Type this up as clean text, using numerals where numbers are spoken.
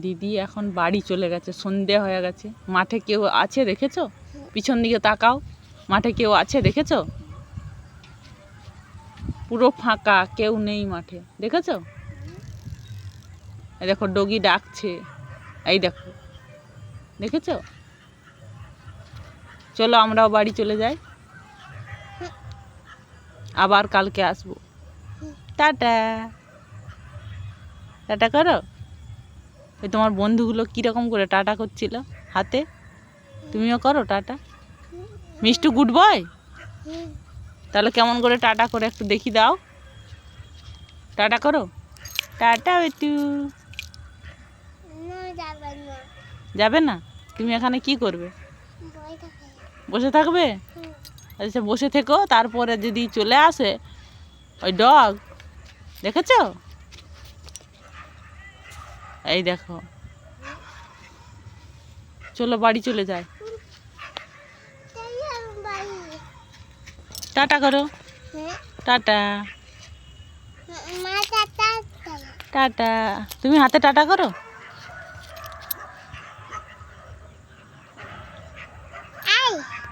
দিদি এখন বাড়ি চলে গেছে, সন্ধে হয়ে গেছে। মাঠে কেউ আছে দেখেছো? পিছন দিকে তাকাও, মাঠে কেউ আছে দেখেছো? পুরো ফাঁকা, কেউ নেই মাঠে, দেখেছো? এই দেখো ডগি ডাকছে, এই দেখো, দেখেছো? চলো আমরাও বাড়ি চলে যাই, আবার কালকে আসবো। টাটা, টাটা করো। ওই তোমার বন্ধুগুলো কীরকম করে টাটা করছিল হাতে, তুমিও করো টাটা। মিষ্টু গুড বয়, তাহলে কেমন করে টাটা করে একটু দেখি দাও, টাটা করো। টাটা বেটু। যাবে না? তুমি এখানে কি করবে? বসে থাকবে? আচ্ছা বসে থেকো, তারপরে যদি চলে আসে ওই ডগ, দেখেছো? এই দেখো, চলো বাড়ি চলে যায়। টাটা করো, টাটা। টাটা, তুমি হাতে টাটা করো।